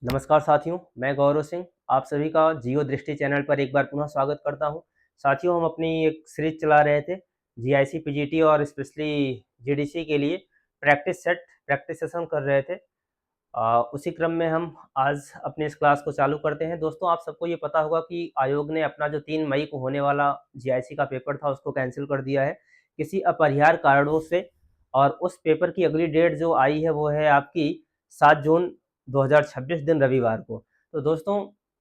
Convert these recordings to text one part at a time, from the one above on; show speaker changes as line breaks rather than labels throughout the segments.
नमस्कार साथियों, मैं गौरव सिंह आप सभी का जियो दृष्टि चैनल पर एक बार पुनः स्वागत करता हूं। साथियों, हम अपनी एक सीरीज चला रहे थे जीआईसी, पीजीटी और स्पेशली जीडीसी के लिए प्रैक्टिस सेशन कर रहे थे। उसी क्रम में हम आज अपने इस क्लास को चालू करते हैं। दोस्तों, आप सबको ये पता होगा कि आयोग ने अपना जो 3 मई को होने वाला जीआईसी का पेपर था उसको कैंसिल कर दिया है किसी अपरिहार्य कारणों से। और उस पेपर की अगली डेट जो आई है वो है आपकी 7 जून 2026 दिन रविवार को। तो दोस्तों,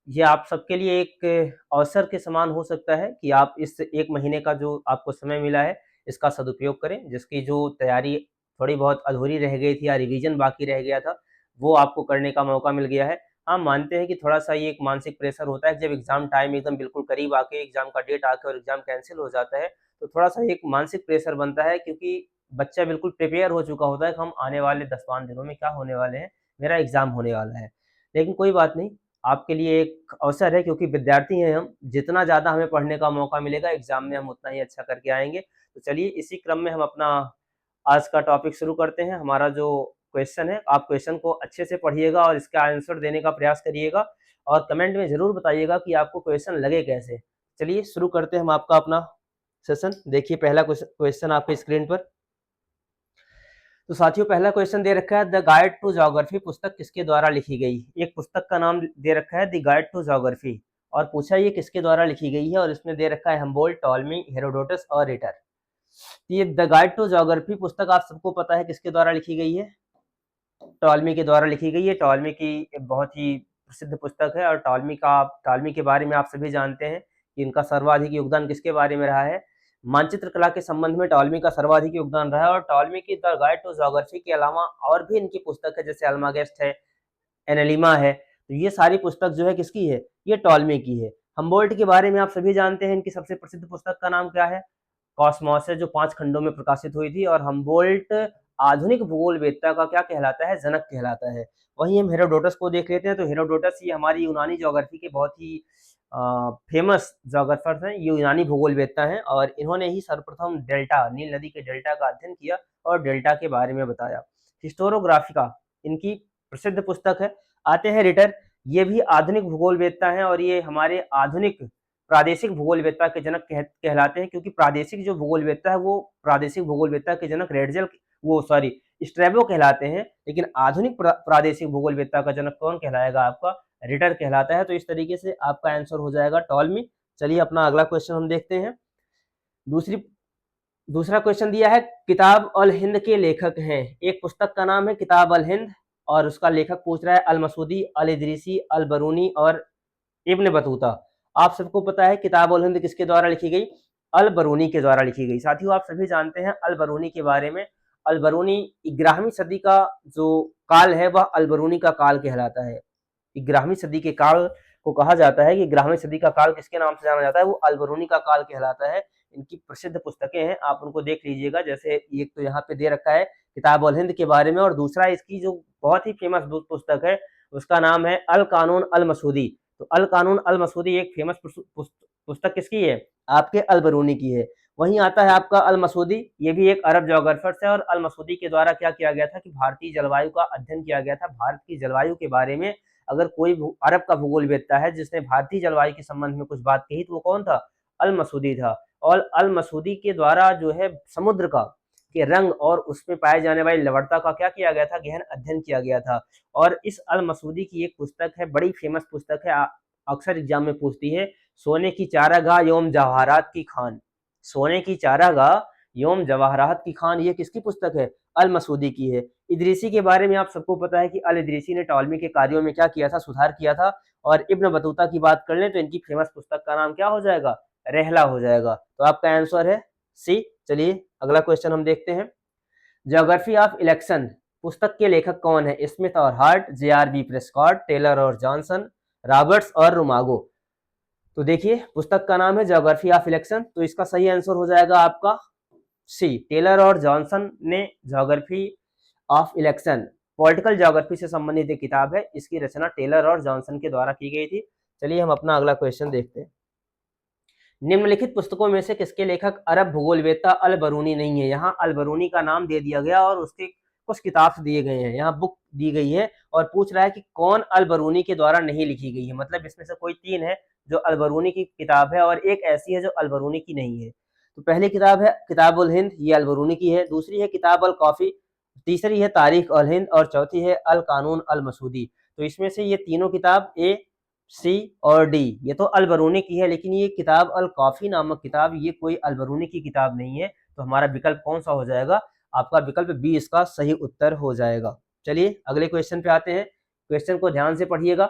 ये आप सबके लिए एक अवसर के समान हो सकता है कि आप इस 1 महीने का जो आपको समय मिला है इसका सदुपयोग करें। जिसकी जो तैयारी थोड़ी बहुत अधूरी रह गई थी या रिवीजन बाकी रह गया था वो आपको करने का मौका मिल गया है। हाँ, मानते हैं कि थोड़ा-सा ये एक मानसिक प्रेशर होता है जब एग्ज़ाम टाइम एकदम बिल्कुल करीब आके एग्ज़ाम का डेट आके और एग्ज़ाम कैंसल हो जाता है, तो थोड़ा-सा एक मानसिक प्रेशर बनता है क्योंकि बच्चा बिल्कुल प्रिपेयर हो चुका होता है कि हम आने वाले 10-5 दिनों में क्या होने वाले हैं, मेरा एग्ज़ाम होने वाला है। लेकिन कोई बात नहीं, आपके लिए एक अवसर है क्योंकि विद्यार्थी हैं हम, जितना ज़्यादा हमें पढ़ने का मौका मिलेगा एग्ज़ाम में हम उतना ही अच्छा करके आएँगे। तो चलिए इसी क्रम में हम अपना आज का टॉपिक शुरू करते हैं। हमारा जो क्वेश्चन है, आप क्वेश्चन को अच्छे से पढ़िएगा और इसका आंसर देने का प्रयास करिएगा और कमेंट में ज़रूर बताइएगा कि आपको क्वेश्चन लगे कैसे। चलिए शुरू करते हैं हम आपका अपना सेशन। देखिए पहला क्वेश्चन आपकी स्क्रीन पर। तो साथियों, पहला क्वेश्चन दे रखा है द गाइड टू ज्योग्राफी पुस्तक किसके द्वारा लिखी गई। एक पुस्तक का नाम दे रखा है द गाइड टू ज्योग्राफी और पूछा ये किसके द्वारा लिखी गई है और इसमें दे रखा है हम्बोल्ट, टॉलमी, हेरोडोटस और रिटर। ये द गाइड टू ज्योग्राफी पुस्तक आप सबको पता है किसके द्वारा लिखी गई है, टॉलमी के द्वारा लिखी गई है। टॉलमी की एक बहुत ही प्रसिद्ध पुस्तक है और टॉलमी के बारे में आप सभी जानते हैं कि इनका सर्वाधिक योगदान किसके बारे में रहा है। मानचित्र कला के संबंध में टॉलमी का सर्वाधिक योगदान रहा है और टॉलमी की द गाइड टू ज्योग्राफी के अलावा और भी इनकी पुस्तक है जैसे अल्मागेस्ट है, एनालिमा है। तो ये सारी पुस्तक जो है किसकी है, ये टॉलमी की है। हम्बोल्ट के बारे में आप सभी जानते हैं, इनकी सबसे प्रसिद्ध पुस्तक का नाम क्या है, कॉस्मॉस है, जो 5 खंडों में प्रकाशित हुई थी। और हम्बोल्ट आधुनिक भूगोलवेत्ता का क्या कहलाता है, जनक कहलाता है। वहीं हम हेरोडोटस को देख लेते हैं। तो हेरोडोटस ये हमारी यूनानी ज्योग्राफी के बहुत ही फेमस ज्योग्राफर हैं, ये यूनानी भूगोलवेत्ता हैं और इन्होंने ही सर्वप्रथम डेल्टा, नील नदी के डेल्टा का अध्ययन किया और डेल्टा के बारे में बताया। हिस्टोरोग्राफिका इनकी प्रसिद्ध पुस्तक है। आते हैं रिटर, ये भी आधुनिक भूगोलवेत्ता हैं और ये हमारे आधुनिक प्रादेशिक भूगोलवेत्ता के जनक कहलाते हैं क्योंकि प्रादेशिक जो भूगोलवेत्ता है वो प्रादेशिक भूगोलवेत्ता के जनक स्ट्रैबो कहलाते हैं। लेकिन आधुनिक प्रादेशिक भूगोलवेत्ता का जनक कौन कहलाएगा, आपका रिटर कहलाता है। तो इस तरीके से आपका आंसर हो जाएगा टॉलमी। चलिए अपना अगला क्वेश्चन हम देखते हैं। दूसरा क्वेश्चन दिया है किताब अल हिंद के लेखक हैं। एक पुस्तक का नाम है किताब अल हिंद और उसका लेखक पूछ रहा है अल मसूदी, अल इदरीसी, अल बरूनी और इब्न बतूता। आप सबको पता है किताब अल हिंद किसके द्वारा लिखी गई, अल बरूनी के द्वारा लिखी गई। साथियों, आप सभी जानते हैं अल बरूनी के बारे में। अल बरूनी 11वीं सदी का जो काल है वह अल बरूनी का काल कहलाता है। 11वीं सदी के काल को कहा जाता है कि 11वीं सदी का काल किसके नाम से जाना जाता है, वो अल बरूनी का काल कहलाता है। इनकी प्रसिद्ध पुस्तकें हैं, आप उनको देख लीजिएगा। जैसे एक तो यहाँ पे दे रखा है किताब अल हिंद के बारे में और दूसरा इसकी जो बहुत ही फेमस पुस्तक है उसका नाम है अल कानून अल मसूदी। तो अल कानून अल मसूदी एक फेमस पुस्तक किसकी है, आपके अल बरूनी की है। वहीं आता है आपका अल मसूदी, ये भी एक अरब ज्योग्राफर है और अल मसूदी के द्वारा क्या किया गया था कि भारतीय जलवायु का अध्ययन किया गया था। भारत की जलवायु के बारे में अगर कोई अरब का भूगोलवेत्ता है जिसने भारतीय जलवायु के संबंध में कुछ बात कही तो वो कौन था, अल मसूदी था। और अल मसूदी के द्वारा जो है समुद्र का के रंग और उसमें पाए जाने वाली लवणता का क्या किया गया था, गहन अध्ययन किया गया था। और इस अल मसूदी की एक पुस्तक है, बड़ी फेमस पुस्तक है, अक्सर एग्जाम में पूछती है, सोने की चारागाह योम जवाहरात की खान। सोने की चारागाह योम जवाहरात की खान, ये किसकी पुस्तक है, अल मसूदी की है। इदरीसी के बारे में आप सबको पता है कि अल इदरीसी ने टॉलमी के कार्यों में क्या किया था, सुधार किया था। और इब्न बतूता की बात कर लें तो इनकी फेमस पुस्तक का नाम क्या हो जाएगा, रहला हो जाएगा। तो आपका आंसर है सी। चलिए अगला क्वेश्चन हम देखते हैं। ज्योग्राफी ऑफ इलेक्शन पुस्तक के लेखक कौन है, स्मिथ और हार्ट, जे.आर.बी. प्रेस्कॉट, टेलर और जॉनसन, रॉबर्ट्स और रुमागो। तो देखिए पुस्तक का नाम है ज्योग्राफी ऑफ इलेक्शन, तो इसका सही आंसर हो जाएगा आपका सी। टेलर और जॉनसन ने geography of election, political geography से संबंधित एक किताब है, इसकी रचना टेलर और जॉनसन के द्वारा की गई थी। चलिए हम अपना अगला क्वेश्चन देखते हैं। निम्नलिखित पुस्तकों में से किसके लेखक अरब भूगोलवेत्ता अल बरूनी नहीं है। यहाँ अल बरूनी का नाम दे दिया गया और उसके कुछ किताब से दिए गए हैं, यहाँ बुक दी गई है और पूछ रहा है कि कौन अल-बरूनी के द्वारा नहीं लिखी गई है। मतलब इसमें से कोई 3 है जो अल-बरूनी की किताब है और एक ऐसी है जो अल-बरूनी की नहीं है। तो पहली किताब है किताबुल हिंद, ये अल-बरूनी की है। दूसरी है किताब अल काफ़ी, तीसरी है तारीख अल हिंद और चौथी है अल कानून अल मसूदी। तो इसमें से ये तीनों किताब ए, सी और डी ये तो अल-बरूनी की है, लेकिन ये किताब अल काफ़ी नामक किताब ये कोई अल-बरूनी की किताब नहीं है। तो हमारा विकल्प कौन सा हो जाएगा? आपका विकल्प बी इसका सही उत्तर हो जाएगा। चलिए अगले क्वेश्चन पे आते हैं। क्वेश्चन को ध्यान से पढ़िएगा।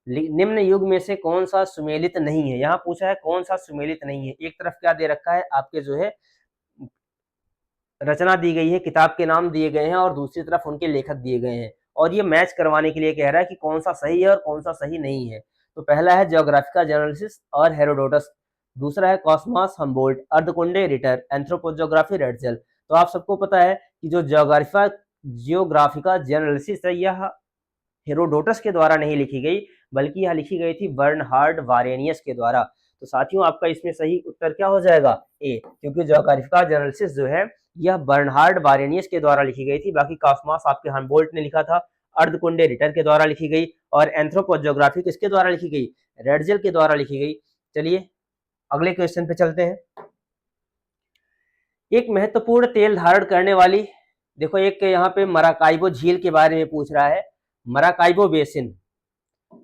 निम्न युग में से कौन सा सुमेलित नहीं है? यहाँ पूछा है कौन सा सुमेलित नहीं है। एक तरफ क्या दे रखा है आपके जो है रचना दी गई है, किताब के नाम दिए गए हैं और दूसरी तरफ उनके लेखक दिए गए हैं और ये मैच करवाने के लिए कह रहा है कि कौन सा सही है और कौन सा सही नहीं है। तो पहला है ज्योग्राफिका जर्नलिसिस और हेरोडोटस, दूसरा है Cosmos Humboldt, Erdkunde Ritter, anthropogeography Ratzel. तो आप सबको पता है कि जो जियोग्राफिका जर्नलिसिस है यह हेरोडोटस के द्वारा नहीं लिखी गई, बल्कि यह लिखी गई थी बर्नहार्ड वारेनियस के द्वारा। तो साथियों आपका इसमें सही उत्तर क्या हो जाएगा? ए, क्योंकि ज्योग्राफिका जर्नलिसिस जो है यह बर्नहार्ड वारेनियस के द्वारा लिखी गई थी। बाकी कॉस्मॉस आपके हम्बोल्ट ने लिखा था, अर्धकुंडे रिटर के द्वारा लिखी गई और एंथ्रोपोजोग्राफी किसके द्वारा लिखी गई? रेटजेल के द्वारा लिखी गई। चलिए अगले क्वेश्चन पे चलते हैं। एक महत्वपूर्ण तेल धारण करने वाली, देखो एक यहाँ पे मराकाइबो झील के बारे में पूछ रहा है। मराकाइबो बेसिन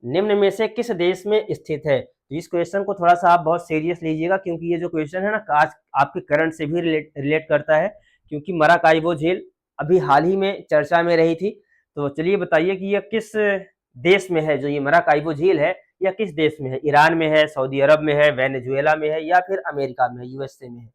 निम्न में से किस देश में स्थित है? तो इस क्वेश्चन को थोड़ा सा आप बहुत सीरियस लीजिएगा, क्योंकि ये जो क्वेश्चन है ना आज आपके करंट से भी रिलेट करता है, क्योंकि मराकाइबो झील अभी हाल ही में चर्चा में रही थी। तो चलिए बताइए कि यह किस देश में है? जो ये मराकाइबो झील है यह किस देश में है? ईरान में है, सऊदी अरब में है, वेनेजुएला में है या फिर अमेरिका में है, यूएसए में है?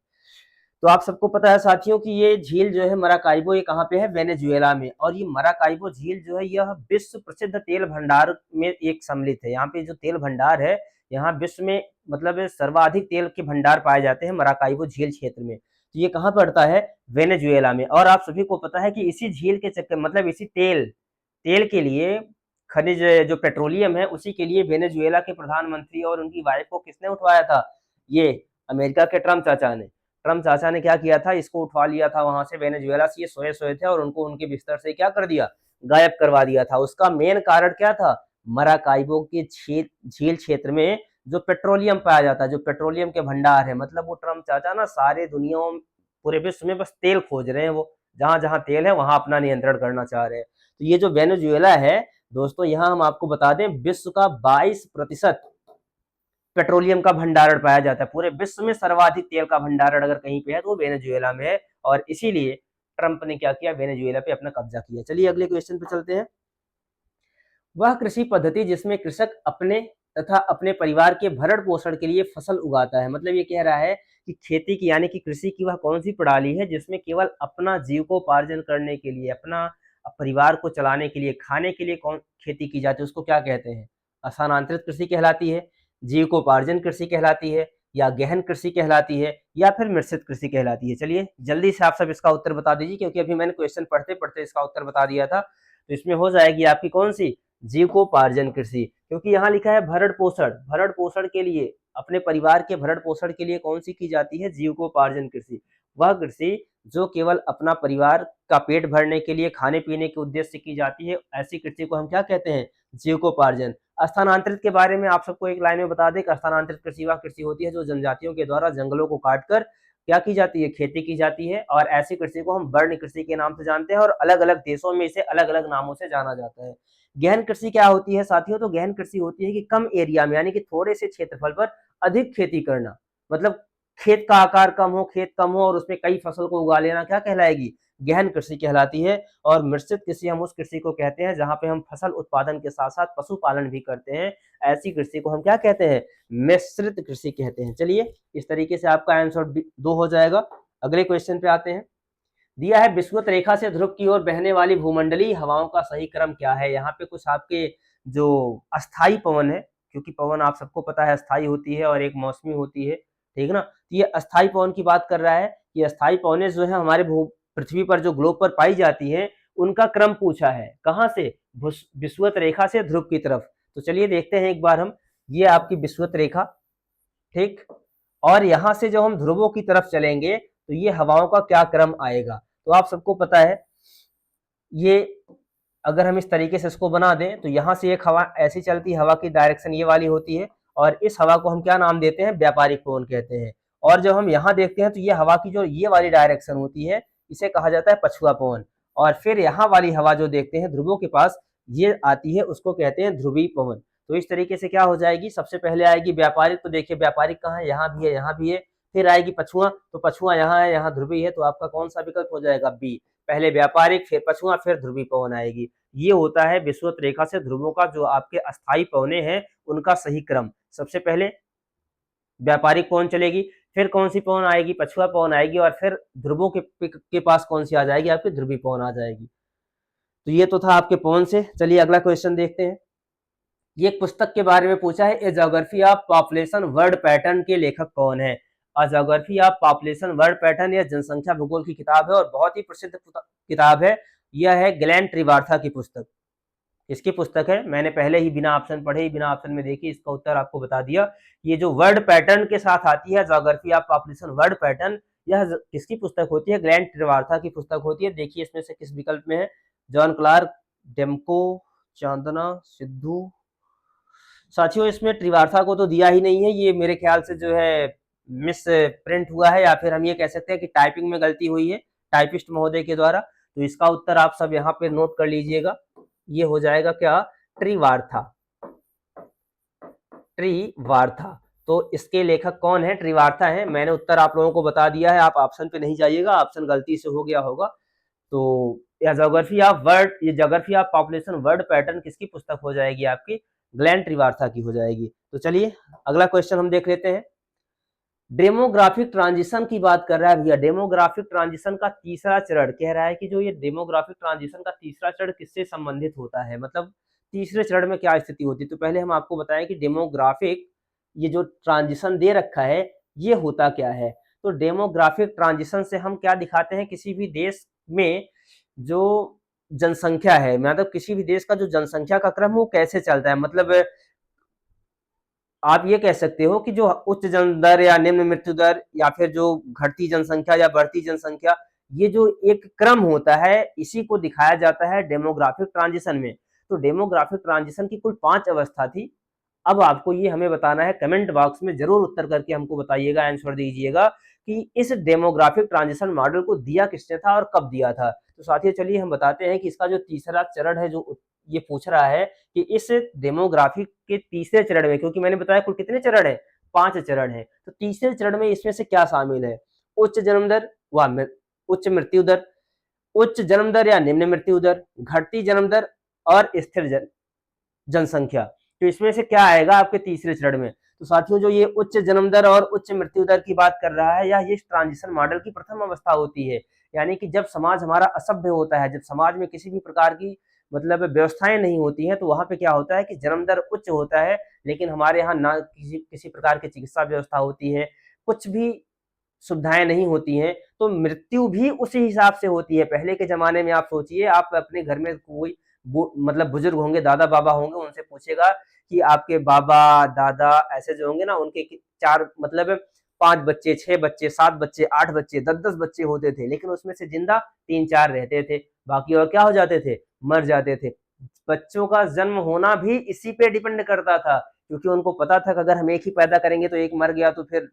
तो आप सबको पता है साथियों कि ये झील जो है मराकाइबो ये कहाँ पे है? वेनेजुएला में। और ये मराकाइबो झील जो है यह विश्व प्रसिद्ध तेल भंडार में एक सम्मिलित है। यहाँ पे जो तेल भंडार है, यहाँ विश्व में मतलब सर्वाधिक तेल के भंडार पाए जाते हैं मराकाइबो झील क्षेत्र में। तो ये कहाँ पड़ता है? वेनेजुएला में। और आप सभी को पता है कि इसी झील के चक्कर मतलब इसी तेल के लिए खनिज जो पेट्रोलियम है उसी के लिए वेनेजुएला के प्रधानमंत्री और उनकी वाइफ को किसने उठवाया था? ये अमेरिका के ट्रम्प चाचा ने। ट्रम्प चाचा ने क्या किया था? इसको उठवा लिया था वहां से वेनेजुएला से। ये सोए थे और उनको उनके बिस्तर से क्या कर दिया? गायब करवा दिया था। उसका मेन कारण क्या था? मराकाइबो के झील क्षेत्र में जो पेट्रोलियम पाया जाता है, जो पेट्रोलियम के भंडार है। मतलब वो ट्रम्प चाचा ना सारे दुनिया पूरे विश्व में बस तेल खोज रहे हैं। वो जहां जहां तेल है वहां अपना नियंत्रण करना चाह रहे हैं। तो ये जो वेनेजुएला है दोस्तों, यहाँ हम आपको बता दें विश्व का 22% पेट्रोलियम का भंडारण पाया जाता है। पूरे विश्व में सर्वाधिक तेल का भंडारण अगर कहीं पे है तो वो वेनेजुएला में है और इसीलिए ट्रंप ने क्या किया? वेनेजुएला पे अपना कब्जा किया। चलिए अगले क्वेश्चन पे चलते हैं। वह कृषि पद्धति जिसमें कृषक अपने तथा अपने परिवार के भरण पोषण के लिए फसल उगाता है। मतलब ये कह रहा है कि खेती की यानी कि कृषि की वह कौन सी प्रणाली है जिसमें केवल अपना जीविकोपार्जन करने के लिए, अपना परिवार को चलाने के लिए, खाने के लिए कौन खेती की जाती है? उसको क्या कहते हैं? स्थानांतरित कृषि कहलाती है, जीविकोपार्जन कृषि कहलाती है, या गहन कृषि कहलाती है, या फिर मिश्रित कृषि कहलाती है? चलिए जल्दी से आप सब इसका उत्तर बता दीजिए, क्योंकि अभी मैंने क्वेश्चन पढ़ते पढ़ते इसका उत्तर बता दिया था। तो इसमें हो जाएगी आपकी कौन सी? जीविकोपार्जन कृषि। क्योंकि यहाँ लिखा है भरण पोषण के लिए, अपने परिवार के भरण पोषण के लिए कौन सी की जाती है? जीविकोपार्जन कृषि। वह कृषि जो केवल अपना परिवार का पेट भरने के लिए, खाने पीने के उद्देश्य से की जाती है, ऐसी कृषि को हम क्या कहते हैं? जीविकोपार्जन। स्थानांतरित के बारे में आप सबको एक लाइन में बता दें कि स्थानांतरित कृषि वह कृषि होती है जो जनजातियों के द्वारा जंगलों को काटकर क्या की जाती है? खेती की जाती है। और ऐसी कृषि को हम वन्य कृषि के नाम से जानते हैं और अलग अलग देशों में इसे अलग अलग नामों से जाना जाता है। गहन कृषि क्या होती है साथियों? तो गहन कृषि होती है कि कम एरिया में यानी कि थोड़े से क्षेत्रफल पर अधिक खेती करना। मतलब खेत का आकार कम हो, खेत कम हो और उसमें कई फसल को उगा लेना, क्या कहलाएगी? गहन कृषि कहलाती है। और मिश्रित कृषि हम उस कृषि को कहते हैं जहां पे हम फसल उत्पादन के साथ साथ पशुपालन भी करते हैं। ऐसी कृषि को हम क्या कहते हैं? मिश्रित कृषि कहते हैं। चलिए इस तरीके से आपका आंसर 2 हो जाएगा। अगले क्वेश्चन पे आते हैं। दिया है विषुवत रेखा से ध्रुव की ओर बहने वाली भूमंडलीय हवाओं का सही क्रम क्या है? यहाँ पे कुछ आपके जो अस्थाई पवन है, क्योंकि पवन आप सबको पता है अस्थाई होती है और एक मौसमी होती है, ठीक ना? तो ये अस्थाई पवन की बात कर रहा है। ये अस्थाई पवनें जो है हमारे पृथ्वी पर जो ग्लोब पर पाई जाती है उनका क्रम पूछा है। कहाँ से? विषुवत रेखा से ध्रुव की तरफ। तो चलिए देखते हैं एक बार हम। ये आपकी विषुवत रेखा, ठीक, और यहाँ से जब हम ध्रुवों की तरफ चलेंगे तो ये हवाओं का क्या क्रम आएगा? तो आप सबको पता है ये अगर हम इस तरीके से इसको बना दें तो यहाँ से एक हवा ऐसी चलती है, हवा की डायरेक्शन ये वाली होती है, और इस हवा को हम क्या नाम देते हैं, व्यापारिक पवन कहते हैं। और जब हम यहाँ देखते हैं तो ये हवा की जो ये वाली डायरेक्शन होती है इसे कहा जाता है पछुआ पवन। और फिर यहाँ वाली हवा जो देखते हैं ध्रुवों के पास ये आती है उसको कहते हैं ध्रुवीय पवन। तो इस तरीके से क्या हो जाएगी, सबसे पहले आएगी व्यापारिक, तो देखिए व्यापारिक कहाँ है, यहाँ भी है, यहाँ भी है। फिर आएगी पछुआ, तो पछुआ यहाँ है, यहाँ ध्रुवीय है, तो आपका कौन सा विकल्प हो जाएगा, बी। पहले व्यापारिक फिर पछुआ फिर ध्रुवीय पवन आएगी। ये होता है विषुवत रेखा से ध्रुवों का जो आपके अस्थायी पवने हैं उनका सही क्रम। सबसे पहले व्यापारिक पवन चलेगी, फिर कौन सी पवन आएगी, पछुआ पवन आएगी, और फिर ध्रुवों के पास कौन सी आ जाएगी, आपकी ध्रुवीय पवन आ जाएगी। तो ये तो था आपके पवन से। चलिए अगला क्वेश्चन देखते हैं। ये एक पुस्तक के बारे में पूछा है, A geography of population world pattern के लेखक कौन है। A geography of population world pattern यह जनसंख्या भूगोल की किताब है और बहुत ही प्रसिद्ध किताब है। यह है ग्लेन त्रिवार्था की पुस्तक। इसकी पुस्तक है, मैंने पहले ही बिना ऑप्शन पढ़े ही बिना ऑप्शन में देखी इसका उत्तर आपको बता दिया। ये जो वर्ड पैटर्न के साथ आती है geography of population world pattern, यह किसकी पुस्तक होती है, ग्लेन त्रिवार्था की पुस्तक होती है। देखिए इसमें से किस विकल्प में है, जॉन क्लार्क, डेमको, चांदना, सिद्धू। साथियों इसमें त्रिवार्था को तो दिया ही नहीं है, ये मेरे ख्याल से जो है मिस प्रिंट हुआ है, या फिर हम ये कह सकते हैं कि टाइपिंग में गलती हुई है टाइपिस्ट महोदय के द्वारा। तो इसका उत्तर आप सब यहाँ पे नोट कर लीजिएगा, ये हो जाएगा क्या, त्रिवार्था। त्रिवार्था, तो इसके लेखक कौन है, त्रिवार्था है। मैंने उत्तर आप लोगों को बता दिया है, आप ऑप्शन पे नहीं जाइएगा, ऑप्शन गलती से हो गया होगा। तो यह ज्योग्राफी ऑफ वर्ड, ये geography of population world pattern किसकी पुस्तक हो जाएगी, आपकी ग्लेन त्रिवार्था की हो जाएगी। तो चलिए अगला क्वेश्चन हम देख लेते हैं। डेमोग्राफिक ट्रांजिशन की बात कर रहा है भैया। डेमोग्राफिक ट्रांजिशन का तीसरा चरण कह रहा है कि जो ये डेमोग्राफिक ट्रांजिशन का तीसरा चरण किससे संबंधित होता है, मतलब तीसरे चरण में क्या स्थिति होती है। तो पहले हम आपको बताएं कि डेमोग्राफिक ये जो ट्रांजिशन दे रखा है ये होता क्या है। तो डेमोग्राफिक ट्रांजिशन से हम क्या दिखाते हैं, किसी भी देश में जो जनसंख्या है, मतलब किसी भी देश का जो जनसंख्या का क्रम वो कैसे चलता है। मतलब आप ये कह सकते हो कि जो उच्च जन्म दर या निम्न मृत्यु दर या फिर जो घटती जनसंख्या या बढ़ती जनसंख्या, ये जो एक क्रम होता है इसी को दिखाया जाता है डेमोग्राफिक ट्रांजिशन में। तो डेमोग्राफिक ट्रांजिशन की कुल 5 अवस्था थी। अब आपको ये हमें बताना है, कमेंट बॉक्स में जरूर उत्तर करके हमको बताइएगा, आंसर दीजिएगा कि इस डेमोग्राफिक ट्रांजिशन मॉडल को दिया किसने था और कब दिया था। तो साथियों चलिए हम बताते हैं कि इसका जो तीसरा चरण है जो ये पूछ रहा है कि इस डेमोग्राफी के तीसरे चरण में, क्योंकि मैंने बताया कुल कितने चरण है, 5 चरण है, तो तीसरे चरण में इसमें से क्या शामिल है, उच्च जन्म दर व उच्च मृत्यु दर, उच्च जन्म दर या निम्न मृत्यु दर, घटती जन्म दर और स्थिर जनसंख्या। तो इसमें से क्या आएगा आपके तीसरे चरण में। तो साथियों जो ये उच्च जन्म दर और उच्च मृत्यु दर की बात कर रहा है, या ये ट्रांजिशन मॉडल की प्रथम अवस्था होती है, यानी कि जब समाज हमारा असभ्य होता है, जब समाज में किसी भी प्रकार की मतलब व्यवस्थाएं नहीं होती हैं, तो वहां पे क्या होता है कि जन्म दर उच्च होता है, लेकिन हमारे यहाँ ना किसी प्रकार की चिकित्सा व्यवस्था होती है, कुछ भी सुविधाएं नहीं होती हैं, तो मृत्यु भी उसी हिसाब से होती है। पहले के जमाने में आप सोचिए, आप अपने घर में कोई मतलब बुजुर्ग होंगे, दादा बाबा होंगे, उनसे पूछेगा कि आपके बाबा दादा ऐसे जो होंगे ना, उनके 4 मतलब 5 बच्चे, 6 बच्चे, 7 बच्चे, 8 बच्चे, 10-10 बच्चे होते थे, लेकिन उसमें से जिंदा 3-4 रहते थे, बाकी और क्या हो जाते थे, मर जाते थे। बच्चों का जन्म होना भी इसी पे डिपेंड करता था, क्योंकि उनको पता था कि अगर हम एक ही पैदा करेंगे तो एक मर गया तो फिर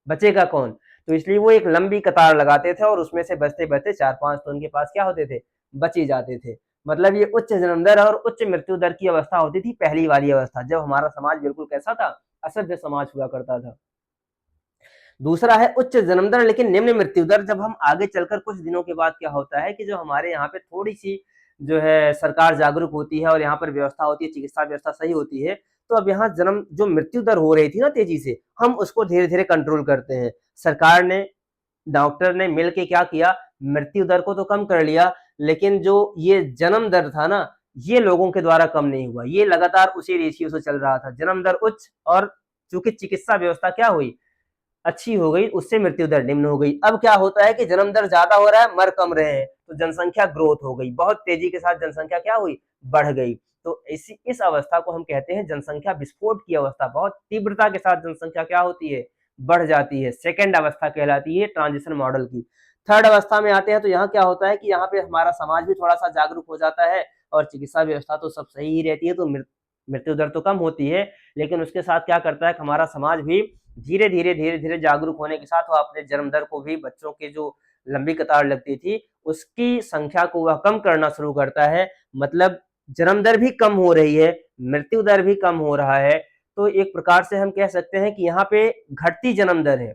बचेगा कौन। तो इसलिए वो एक लंबी कतार लगाते थे और उसमें से बचते बचते 4-5 तो उनके पास क्या होते थे, बच ही जाते थे। मतलब ये उच्च जन्म दर और उच्च मृत्यु दर की अवस्था होती थी, पहली वाली अवस्था, जब हमारा समाज बिल्कुल कैसा था, असभ्य समाज हुआ करता था। दूसरा है उच्च जन्म दर लेकिन निम्न मृत्यु दर। जब हम आगे चलकर कुछ दिनों के बाद क्या होता है कि जो हमारे यहाँ पे थोड़ी सी जो है सरकार जागरूक होती है और यहाँ पर व्यवस्था होती है, चिकित्सा व्यवस्था सही होती है, तो अब यहाँ जन्म जो मृत्यु दर हो रही थी ना तेजी से, हम उसको धीरे धीरे कंट्रोल करते हैं। सरकार ने, डॉक्टर ने मिलके क्या किया, मृत्यु दर को तो कम कर लिया, लेकिन जो ये जन्म दर था ना, ये लोगों के द्वारा कम नहीं हुआ, ये लगातार उसी रेशियो से चल रहा था। जन्म दर उच्च और चूंकि चिकित्सा व्यवस्था क्या हुई, अच्छी हो गई, उससे मृत्यु दर निम्न हो गई। अब क्या होता है कि जन्म दर ज्यादा हो रहा है, मर कम रहे हैं, तो जनसंख्या ग्रोथ हो गई, बहुत तेजी के साथ जनसंख्या क्या हुई, बढ़ गई। तो इस अवस्था को हम कहते हैं जनसंख्या विस्फोट की अवस्था। बहुत तीव्रता के साथ जनसंख्या क्या होती है, बढ़ जाती है। सेकेंड अवस्था कहलाती है ट्रांजिशन मॉडल की। थर्ड अवस्था में आते हैं तो यहाँ क्या होता है कि यहाँ पे हमारा समाज भी थोड़ा सा जागरूक हो जाता है और चिकित्सा व्यवस्था तो सब सही ही रहती है, तो मृत्यु दर तो कम होती है, लेकिन उसके साथ क्या करता है कि हमारा समाज भी धीरे धीरे जागरूक होने के साथ वो अपने जन्म दर को भी, बच्चों के जो लंबी कतार लगती थी उसकी संख्या को वह कम करना शुरू करता है। मतलब जन्म दर भी कम हो रही है, मृत्यु दर भी कम हो रहा है। तो एक प्रकार से हम कह सकते हैं कि यहाँ पे घटती जन्म दर है।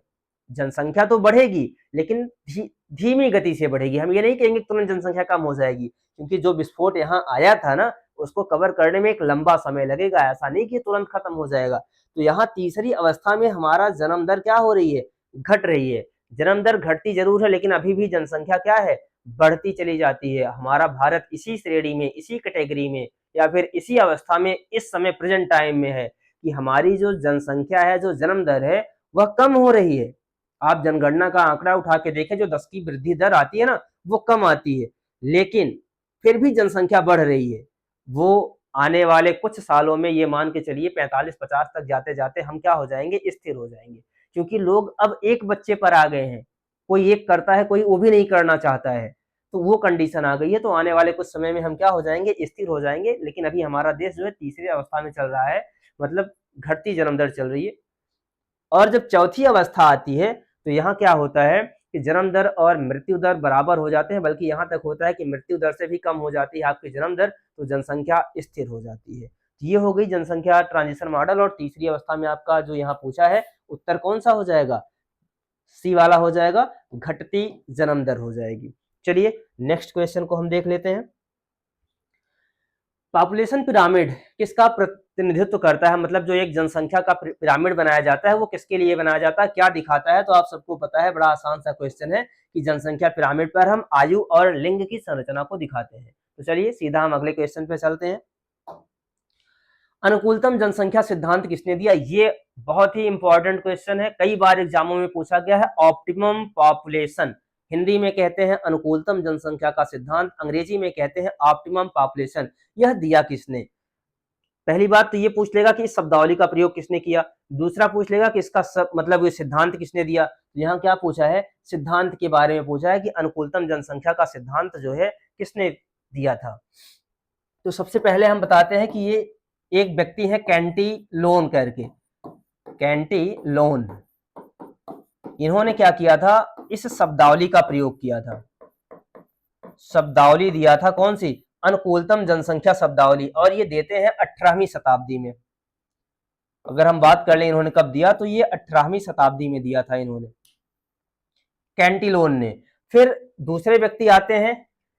जनसंख्या तो बढ़ेगी लेकिन धीमी गति से बढ़ेगी। हम ये नहीं कहेंगे तुरंत जनसंख्या कम हो जाएगी, क्योंकि जो विस्फोट यहाँ आया था ना उसको कवर करने में एक लंबा समय लगेगा, ऐसा नहीं कि तुरंत खत्म हो जाएगा। तो यहाँ तीसरी अवस्था में हमारा जन्म दर क्या हो रही है, घट रही है। जन्म दर घटती जरूर है लेकिन अभी भी जनसंख्या क्या है, बढ़ती चली जाती है। हमारा भारत इसी श्रेणी में, इसी कैटेगरी में या फिर इसी अवस्था में इस समय प्रेजेंट टाइम में है कि हमारी जो जनसंख्या है, जो जन्म दर है वह कम हो रही है। आप जनगणना का आंकड़ा उठा के देखें, जो 10 की वृद्धि दर आती है ना वो कम आती है, लेकिन फिर भी जनसंख्या बढ़ रही है। वो आने वाले कुछ सालों में ये मान के चलिए 45-50 तक जाते जाते हम क्या हो जाएंगे, स्थिर हो जाएंगे, क्योंकि लोग अब एक बच्चे पर आ गए हैं। कोई एक करता है, कोई वो भी नहीं करना चाहता है, तो वो कंडीशन आ गई है। तो आने वाले कुछ समय में हम क्या हो जाएंगे, स्थिर हो जाएंगे। लेकिन अभी हमारा देश जो है तीसरी अवस्था में चल रहा है, मतलब घटती जन्म दर चल रही है। और जब चौथी अवस्था आती है तो यहाँ क्या होता है कि जन्म दर और मृत्यु दर बराबर हो जाते हैं, बल्कि यहाँ तक होता है कि मृत्यु दर से भी कम हो जाती है आपकी जन्म दर, तो जनसंख्या स्थिर हो जाती है। ये हो गई जनसंख्या ट्रांजिशन मॉडल। और तीसरी अवस्था में आपका जो यहाँ पूछा है उत्तर कौन सा हो जाएगा, सी वाला हो जाएगा, घटती जन्म दर हो जाएगी। चलिए नेक्स्ट क्वेश्चन को हम देख लेते हैं। पॉपुलेशन पिरामिड किसका प्रतिनिधित्व करता है, मतलब जो एक जनसंख्या का पिरामिड बनाया जाता है वो किसके लिए बनाया जाता है, क्या दिखाता है। तो आप सबको पता है, बड़ा आसान सा क्वेश्चन है कि जनसंख्या पिरामिड पर हम आयु और लिंग की संरचना को दिखाते हैं। तो चलिए सीधा हम अगले क्वेश्चन पे चलते हैं। अनुकूलतम जनसंख्या सिद्धांत किसने दिया, ये बहुत ही इंपॉर्टेंट क्वेश्चन है, कई बार एग्जामों में पूछा गया है। ऑप्टिमम पॉपुलेशन हिंदी में कहते हैं अनुकूलतम जनसंख्या का सिद्धांत, अंग्रेजी में कहते हैं ऑप्टिमम पॉपुलेशन। यह दिया किसने। पहली बात तो ये पूछ लेगा कि इस शब्दावली का प्रयोग किसने किया, दूसरा पूछ लेगा कि इसका मतलब ये सिद्धांत किसने दिया। तो यहाँ क्या पूछा है, सिद्धांत के बारे में पूछा है कि अनुकूलतम जनसंख्या का सिद्धांत जो है किसने दिया था। तो सबसे पहले हम बताते हैं कि ये एक व्यक्ति है कैंटिलोन करके, कैंटिलोन। इन्होंने क्या किया था, इस शब्दावली का प्रयोग किया था, शब्दावली दिया था कौन सी, अनुकूलतम जनसंख्या शब्दावली, और ये देते हैं 18वीं शताब्दी में। अगर हम बात कर लें इन्होंने कब दिया, तो ये 18वीं शताब्दी में दिया था इन्होंने, कैंटिलोन ने। फिर दूसरे व्यक्ति आते हैं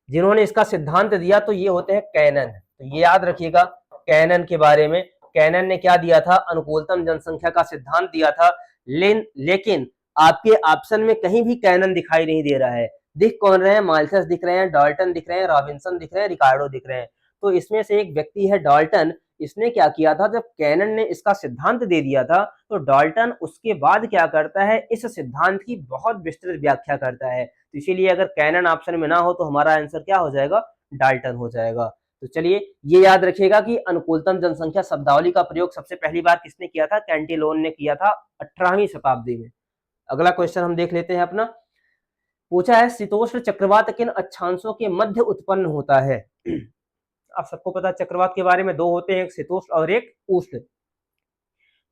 जिन्होंने इसका सिद्धांत दिया, तो ये होते हैं कैनन। तो ये याद रखिएगा कैनन के बारे में। कैनन ने क्या दिया था, अनुकूलतम जनसंख्या का सिद्धांत दिया था। लेकिन आपके ऑप्शन में कहीं भी कैनन दिखाई नहीं दे रहा है। दिख कौन रहे हैं, माल्थस दिख रहे हैं, डाल्टन दिख रहे हैं, रॉबिन्सन दिख रहे हैं, रिकार्डो दिख रहे हैं। तो इसमें से एक व्यक्ति है डाल्टन। इसने क्या किया था, जब कैनन ने इसका सिद्धांत दे दिया था तो डाल्टन उसके बाद क्या करता है, इस सिद्धांत की बहुत विस्तृत व्याख्या करता है। तो इसीलिए अगर कैनन ऑप्शन में ना हो तो हमारा आंसर क्या हो जाएगा, डाल्टन हो जाएगा। तो चलिए ये याद रखिएगा कि अनुकूलतम जनसंख्या शब्दावली का प्रयोग सबसे पहली बार किसने किया था, कैंटिलोन ने किया था 18वीं शताब्दी में। अगला क्वेश्चन हम देख लेते हैं अपना। पूछा है शीतोष्ण चक्रवात किन अक्षांशों के मध्य उत्पन्न होता है। आप सबको पता है चक्रवात के बारे में, दो होते हैं, एक शीतोष्ण और एक उष्ण।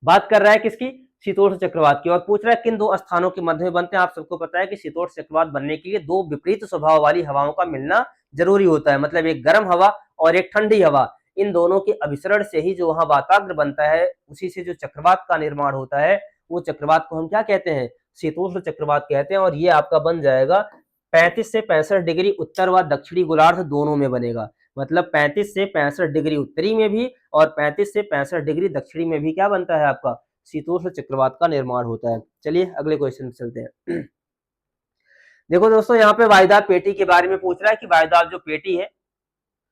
बात कर रहा है किसकी, शीतोष्ण चक्रवात की, और पूछ रहा है किन दो स्थानों के मध्य में बनते हैं। आप सबको पता है कि शीतोष्ण चक्रवात बनने के लिए दो विपरीत स्वभाव वाली हवाओं का मिलना जरूरी होता है, मतलब एक गर्म हवा और एक ठंडी हवा। इन दोनों के अभिसरण से ही जो वहां वाताग्र बनता है, उसी से जो चक्रवात का निर्माण होता है, वो चक्रवात को हम क्या कहते हैं, शीतोष्ण चक्रवात कहते हैं। और ये आपका बन जाएगा 35 से 65 डिग्री उत्तर व दक्षिणी गोलार्ध दोनों में बनेगा, मतलब 35 से 65 डिग्री उत्तरी में भी और 35 से 65 डिग्री दक्षिणी में भी क्या बनता है, आपका शीतोष्ण चक्रवात का निर्माण होता है। चलिए अगले क्वेश्चन में चलते हैं। देखो दोस्तों, यहाँ पे वायुदाब पेटी के बारे में पूछ रहा है कि वायुदाब जो पेटी है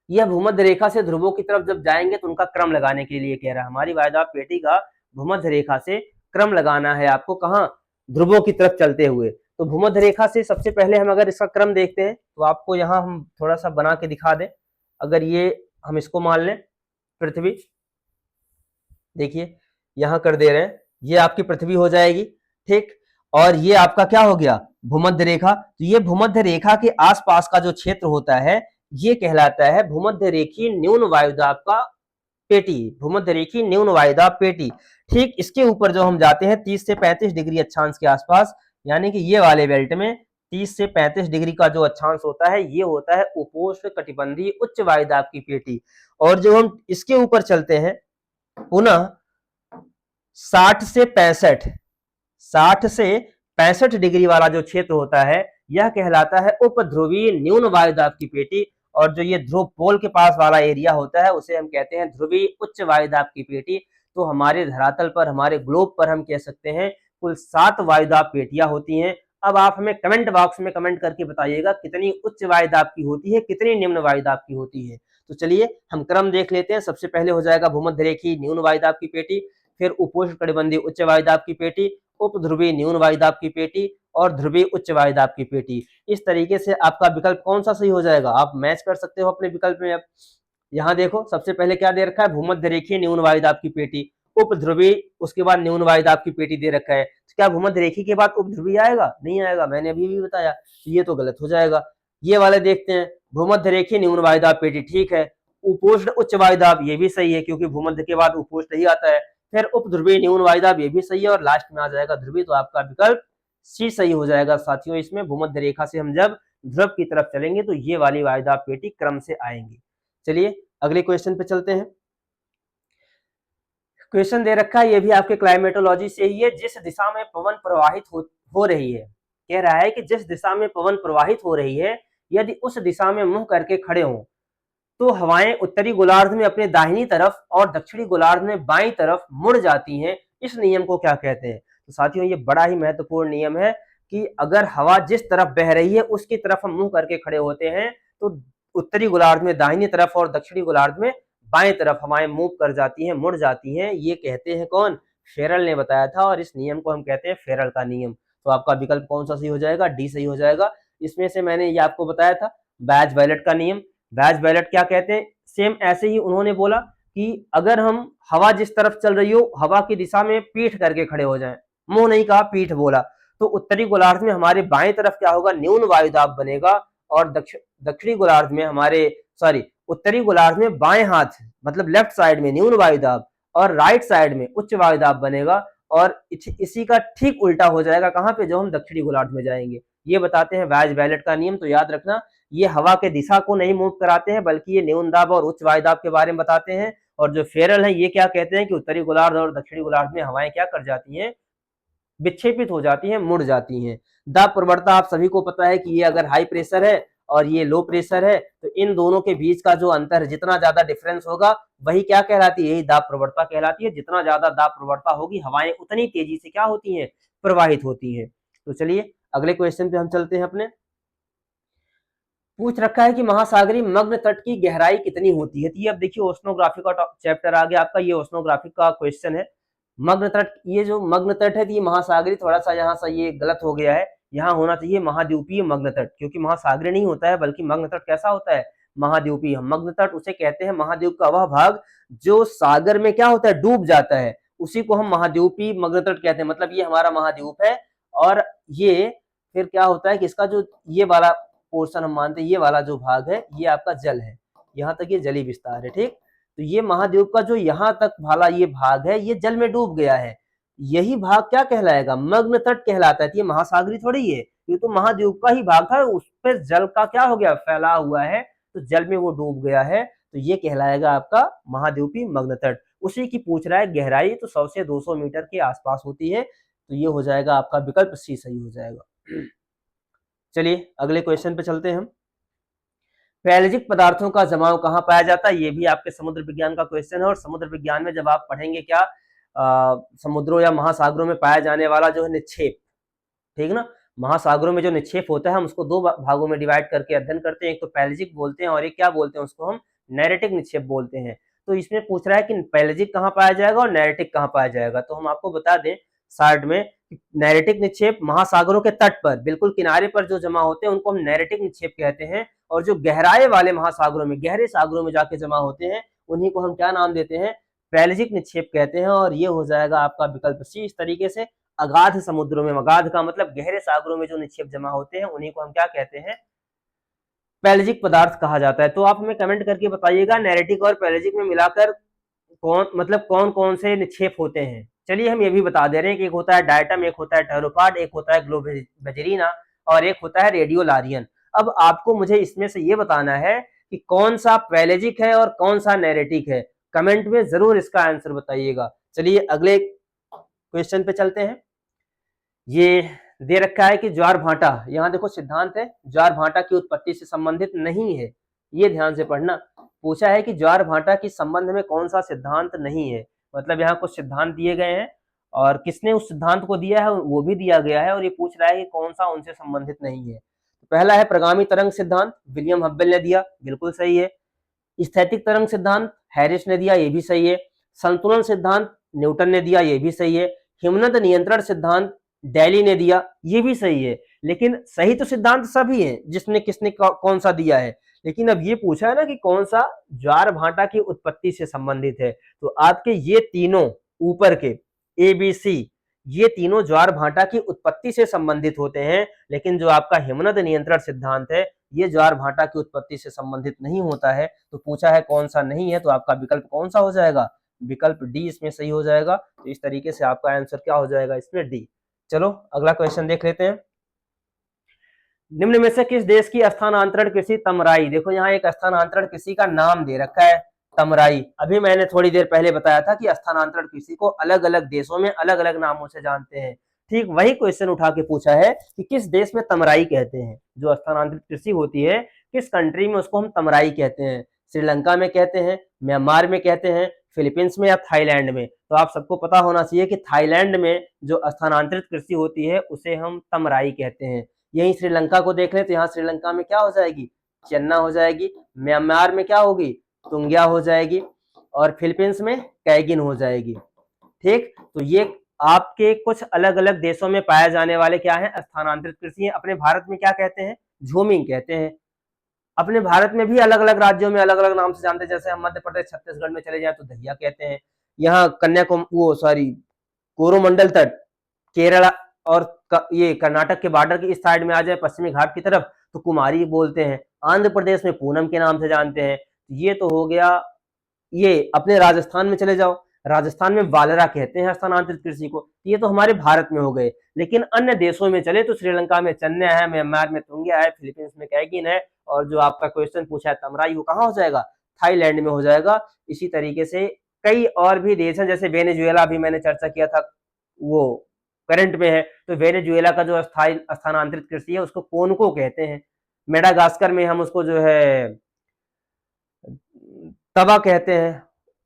यह भूमध्य रेखा से ध्रुवों की तरफ जब जाएंगे तो उनका क्रम लगाने के लिए कह रहा है। हमारी वायुदाब पेटी का भूमध्य रेखा से क्रम लगाना है आपको, कहाँ, ध्रुवों की तरफ चलते हुए। तो भूमध्य रेखा से सबसे पहले हम अगर इसका क्रम देखते हैं तो आपको यहाँ हम थोड़ा सा बना के दिखा दें। अगर ये हम इसको मान लें पृथ्वी, देखिए यहाँ कर दे रहे हैं, ये आपकी पृथ्वी हो जाएगी, ठीक। और ये आपका क्या हो गया, भूमध्य रेखा। तो ये भूमध्य रेखा के आसपास का जो क्षेत्र होता है ये कहलाता है भूमध्य रेखीय न्यून वायुदाब का पेटी, भूमध्य रेखीय न्यून वायुदाब पेटी। ठीक इसके ऊपर जो हम जाते हैं 30 से 35 डिग्री अक्षांश के आसपास, यानी कि ये वाले बेल्ट में 30 से 35 डिग्री का जो अक्षांश होता है ये होता है उपोष्ण कटिबंधीय उच्च वायुदाब की पेटी। और जो हम इसके ऊपर चलते हैं पुनः 60 से 65 डिग्री वाला जो क्षेत्र होता है यह कहलाता है उपध्रुवीय न्यून वायुदाब की पेटी। और जो ये ध्रुव पोल के पास वाला एरिया होता है उसे हम कहते हैं ध्रुवीय उच्च वायुदाब की पेटी। तो हमारे धरातल पर, हमारे ग्लोब पर हम कह सकते हैं कुल 7 वायुदाब पेटियां होती हैं। अब आप हमें कमेंट बॉक्स में कमेंट करके बताइएगा कितनी उच्च वायुदाब की होती है, कितनी निम्न वायुदाब की होती है। तो चलिए हम क्रम देख लेते हैं। सबसे पहले हो जाएगा भूमध्य रेखीय न्यून वायुदाब की पेटी, फिर उपोष्ण कटिबंधीय उच्च वायुदाब की पेटी, उपध्रुवीय न्यून वायुदाब की पेटी और ध्रुवीय उच्च वायुदाब की पेटी। इस तरीके से आपका विकल्प कौन सा सही हो जाएगा आप मैच कर सकते हो अपने विकल्प में। अब यहाँ देखो सबसे पहले क्या दे रखा है, भूमध्य रेखीय न्यून वायुदाब की पेटी, उपध्रुवीय, उसके बाद न्यून वायुदाब की पेटी दे रखा है। तो क्या भूमध्य रेखीय के बाद उपध्रुवीय आएगा? नहीं आएगा, मैंने अभी भी बताया। तो ये तो गलत हो जाएगा। ये वाले देखते हैं, भूमध्य रेखीय न्यून वायुदाब पेटी ठीक है, उपोष्ण उच्च वायुदाब ये भी सही है क्योंकि भूमध्य के बाद उपोष्ण ही आता है, फिर उपध्रुवीय न्यून वायुदाब ये भी सही है और लास्ट में आ जाएगा ध्रुवीय। तो आपका विकल्प सी सही हो जाएगा साथियों। इसमें भूमध्य रेखा से हम जब ध्रुव की तरफ चलेंगे तो ये वाली वायुदाब पेटी क्रम से आएंगी। चलिए अगले क्वेश्चन पे चलते हैं। क्वेश्चन दे रखा है, ये भी आपके क्लाइमेटोलॉजी से ही है। जिस दिशा में पवन प्रवाहित हो रही है, कह रहा है कि जिस दिशा में पवन प्रवाहित हो रही है यदि उस दिशा में मुंह करके खड़े हों तो हवाएं उत्तरी गोलार्ध में अपने दाहिनी तरफ और दक्षिणी गोलार्ध में बाईं तरफ मुड़ जाती हैं। इस नियम को क्या कहते हैं? तो साथियों ये बड़ा ही महत्वपूर्ण नियम है कि अगर हवा जिस तरफ बह रही है उसकी तरफ हम मुंह करके खड़े होते हैं तो उत्तरी गोलार्ध में दाहिनी तरफ और दक्षिणी गोलार्ध में बाएं तरफ हवाएं मूव कर जाती हैं, मुड़ जाती हैं। ये कहते हैं कौन? फेरल ने बताया था और इस नियम को हम कहते हैं फेरल का नियम। तो आपका विकल्प कौन सा सही हो जाएगा? डी सही हो जाएगा। इसमें से मैंने ये आपको बताया था बैज-वायलेट का नियम। बैज-वायलेट क्या कहते हैं? सेम ऐसे ही उन्होंने बोला कि अगर हम हवा जिस तरफ चल रही हो हवा की दिशा में पीठ करके खड़े हो जाएं, मुंह नहीं कहा पीठ बोला, तो उत्तरी गोलार्ध में हमारे बाएं तरफ क्या होगा? न्यून वायुदाब बनेगा और दक्षिणी गोलार्ध में उत्तरी गोलार्ध में बाएं हाथ मतलब लेफ्ट साइड में न्यून वायुदाब और राइट साइड में उच्च वायुदाब बनेगा। और इसी का ठीक उल्टा हो जाएगा कहां पे? जो हम दक्षिणी गोलार्ध में जाएंगे। ये बताते हैं बैज-वायलेट का नियम। तो याद रखना ये हवा के दिशा को नहीं मूव कराते हैं बल्कि ये न्यून दाब और उच्च वायुदाब के बारे में बताते हैं। और जो फेरल है ये क्या कहते हैं कि उत्तरी गोलार्ध और दक्षिणी गोलार्ध में हवाएं क्या कर जाती हैं? विक्षेपित हो जाती हैं, मुड़ जाती हैं। दाब प्रवणता आप सभी को पता है कि ये अगर हाई प्रेशर है और ये लो प्रेशर है तो इन दोनों के बीच का जो अंतर है, जितना ज्यादा डिफरेंस होगा वही क्या कहलाती है? यही दाब प्रवणता कहलाती है। जितना ज्यादा दाब प्रवणता होगी हवाएं उतनी तेजी से क्या होती हैं? प्रवाहित होती हैं। तो चलिए अगले क्वेश्चन पे हम चलते हैं अपने। पूछ रखा है कि महासागरीय मग्न तट की गहराई कितनी होती है? तो ये अब देखिए ओशनोग्राफी का चैप्टर आ गया आपका, ये ओशनोग्राफी का क्वेश्चन है। मग्न तट, ये जो मग्न तट है ये महासागरीय, थोड़ा सा यहाँ से ये गलत हो गया है, यहाँ होना चाहिए महाद्वीपीय मग्न तट, क्योंकि महासागरीय नहीं होता है बल्कि मग्न तट कैसा होता है? महाद्वीपीय। मग्न तट उसे कहते हैं महाद्वीप का वह भाग जो सागर में क्या होता है? डूब जाता है, उसी को हम महाद्वीपीय मग्न तट कहते हैं। मतलब ये हमारा महाद्वीप है और ये फिर क्या होता है कि इसका जो ये वाला पोर्शन हम मानते हैं, ये वाला जो भाग है ये आपका जल है, यहाँ तक ये जली विस्तार है, ठीक। तो ये महाद्वीप का जो यहाँ तक वाला ये भाग है ये जल में डूब गया है, यही भाग क्या कहलाएगा? मग्न तट कहलाता है। ये महासागरी थोड़ी है, ये तो महाद्वीप का ही भाग था, उस पर जल का क्या हो गया? फैला हुआ है, तो जल में वो डूब गया है, तो ये कहलाएगा आपका महाद्वीपीय मग्न तट। उसी की पूछ रहा है गहराई, तो 100 से 200 मीटर के आसपास होती है। तो ये हो जाएगा आपका विकल्प सी सही हो जाएगा। चलिए अगले क्वेश्चन पे चलते हैं हम। पेलजिक पदार्थों का जमाव कहाँ पाया जाता है? ये भी आपके समुद्र विज्ञान का क्वेश्चन है। और समुद्र विज्ञान में जब आप पढ़ेंगे क्या समुद्रों या महासागरों में पाया जाने वाला जो है निक्षेप, ठीक ना, महासागरों में जो निक्षेप होता है हम उसको दो भागों में डिवाइड करके अध्ययन करते हैं। एक तो पेलजिक बोलते हैं और एक क्या बोलते हैं? उसको हम नैरेटिक निक्षेप बोलते हैं। तो इसमें पूछ रहा है कि पेलजिक कहाँ पाया जाएगा और नैरेटिक कहाँ पाया जाएगा। तो हम आपको बता दें साइड में, नैरेटिक निक्षेप महासागरों के तट पर बिल्कुल किनारे पर जो जमा होते हैं उनको हम नैरेटिक निक्षेप कहते हैं। और जो गहराई वाले महासागरों में, गहरे सागरों में जाके जमा होते हैं उन्हीं को हम क्या नाम देते हैं? पेलजिक निक्षेप कहते हैं। और ये हो जाएगा आपका विकल्प सी। इस तरीके से अगाध समुद्रों में, अगाध का मतलब गहरे सागरों में जो निक्षेप जमा होते हैं उन्हीं को हम क्या कहते हैं, पेलजिक पदार्थ कहा जाता है। तो आप हमें कमेंट करके बताइएगा नैरेटिक और पेलजिक में मिलाकर कौन कौन से निक्षेप होते हैं। चलिए हम ये भी बता दे रहे हैं कि एक होता है डायटम, एक होता है टेरोपाड, एक होता है ग्लोबेरिना और एक होता है रेडियोलारियन। अब आपको मुझे इसमें से ये बताना है कि कौन सा पेलेजिक है और कौन सा नैरेटिक है। कमेंट में जरूर इसका आंसर बताइएगा। चलिए अगले क्वेश्चन पे चलते हैं। ये दे रखा है कि ज्वार भाटा, यहाँ देखो सिद्धांत है, ज्वार भाटा की उत्पत्ति से संबंधित नहीं है, ये ध्यान से पढ़ना। पूछा है कि ज्वार भाटा की संबंध में कौन सा सिद्धांत नहीं है, मतलब यहाँ कुछ सिद्धांत दिए गए हैं और किसने उस सिद्धांत को दिया है वो भी दिया गया है, और ये पूछ रहा है कि कौन सा उनसे संबंधित नहीं है। पहला है प्रगामी तरंग सिद्धांत, विलियम हब्बल ने दिया, बिल्कुल सही है। स्थैतिक तरंग सिद्धांत हैरिस ने दिया, ये भी सही है। संतुलन सिद्धांत न्यूटन ने दिया, ये भी सही है। हिमनद नियंत्रण सिद्धांत डेली ने दिया, ये भी सही है। लेकिन सही तो सिद्धांत सभी हैं, जिसने किसने कौन सा दिया है, लेकिन अब ये पूछा है ना कि कौन सा ज्वार भाटा की उत्पत्ति से संबंधित है। तो आपके ये तीनों ऊपर के ABC, ये तीनों ज्वार भाटा की उत्पत्ति से संबंधित होते हैं, लेकिन जो आपका हिमनद नियंत्रण सिद्धांत है ये ज्वार भाटा की उत्पत्ति से संबंधित नहीं होता है। तो पूछा है कौन सा नहीं है, तो आपका विकल्प कौन सा हो जाएगा, विकल्प डी इसमें सही हो जाएगा। तो इस तरीके से आपका आंसर क्या हो जाएगा इसमें, डी। चलो अगला क्वेश्चन देख लेते हैं। निम्न में से किस देश की स्थानांतरण कृषि तमराई, देखो यहाँ एक स्थानांतरण कृषि का नाम दे रखा है तमराई। अभी मैंने थोड़ी देर पहले बताया था कि स्थानांतरण कृषि को अलग अलग देशों में अलग अलग नामों से जानते हैं। ठीक वही क्वेश्चन उठा के पूछा है कि किस देश में तमराई कहते हैं, जो स्थानांतरित कृषि होती है किस कंट्री में उसको हम तमराई कहते हैं। श्रीलंका में कहते हैं, म्यांमार में कहते हैं, फिलीपींस में या थाईलैंड में। तो आप सबको पता होना चाहिए कि थाईलैंड में जो स्थानांतरित कृषि होती है उसे हम तमराई कहते हैं। यही श्रीलंका को देख लें तो यहाँ श्रीलंका में क्या हो जाएगी, चन्ना हो जाएगी। म्यांमार में क्या होगी, तुंग्या हो जाएगी। और फिलीपींस में कैगिन हो जाएगी। ठीक, तो ये आपके कुछ अलग अलग देशों में पाए जाने वाले क्या है, स्थानांतरित कृषि है। अपने भारत में क्या कहते हैं, झूमिंग कहते हैं। अपने भारत में भी अलग अलग राज्यों में अलग अलग नाम से जानते हैं, जैसे हम मध्य प्रदेश छत्तीसगढ़ में चले जाए तो दहिया कहते हैं। यहाँ कन्याकुमारी कोरोमंडल तट केरला और ये कर्नाटक के बॉर्डर की इस साइड में आ जाए पश्चिमी घाट की तरफ तो कुमारी बोलते हैं। आंध्र प्रदेश में पूनम के नाम से जानते हैं। ये तो हो गया। ये अपने राजस्थान में चले जाओ, राजस्थान में वालरा कहते हैं स्थानांतरित कृषि को। ये तो हमारे भारत में हो गए। लेकिन अन्य देशों में चले तो श्रीलंका में चन्या है, म्यांमार में तुंग्या है, फिलीपींस में कैगिन है, और जो आपका क्वेश्चन पूछा है तमराई, वो कहाँ हो जाएगा, थाईलैंड में हो जाएगा। इसी तरीके से कई और भी देश हैं, जैसे वेनेजुएला भी मैंने चर्चा किया था, वो करंट में है। तो वेनेजुएला का जो स्थानांतरित कृषि है उसको कोनको कहते हैं। मेडागास्कर में हम उसको जो है तवा कहते हैं।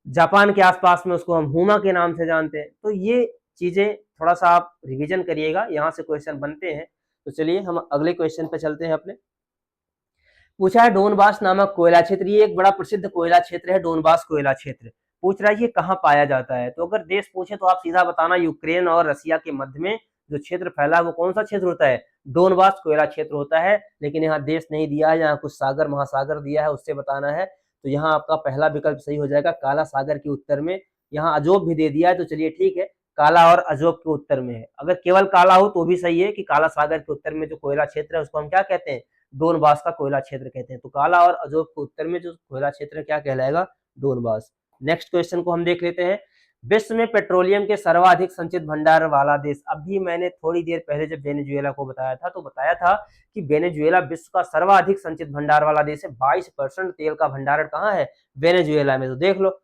जापान के आसपास में उसको हम हुमा के नाम से जानते हैं। तो ये चीजें थोड़ा सा आप रिवीजन करिएगा, यहाँ से क्वेश्चन बनते हैं। तो चलिए हम अगले क्वेश्चन पे चलते हैं अपने। पूछा है डोनबास नामक कोयला क्षेत्र, ये एक बड़ा प्रसिद्ध कोयला क्षेत्र है, डोनबास कोयला क्षेत्र। पूछ रहा है ये कहाँ पाया जाता है। तो अगर देश पूछे तो आप सीधा बताना, यूक्रेन और रसिया के मध्य में जो क्षेत्र फैला है वो कौन सा क्षेत्र होता है, डोनबास कोयला क्षेत्र होता है। लेकिन यहाँ देश नहीं दिया है, यहाँ कुछ सागर महासागर दिया है, उससे बताना है। तो यहाँ आपका पहला विकल्प सही हो जाएगा, काला सागर के उत्तर में। यहाँ अजोब भी दे दिया है, तो चलिए ठीक है, काला और अजोब के उत्तर में है। अगर केवल काला हो तो भी सही है कि काला सागर के उत्तर में जो कोयला क्षेत्र है उसको हम क्या कहते हैं, डोनबास का कोयला क्षेत्र कहते हैं। तो काला और अजोब के उत्तर में जो कोयला क्षेत्र क्या कहलाएगा, डोनबास। नेक्स्ट क्वेश्चन को हम देख लेते हैं। विश्व में पेट्रोलियम के सर्वाधिक संचित भंडार वाला देश। अभी मैंने थोड़ी देर पहले जब वेनेजुएला को बताया था तो बताया था कि वेनेजुएला विश्व का सर्वाधिक संचित भंडार वाला देश है। 22% तेल का भंडारण कहाँ है, वेनेजुएला में। तो देख लो।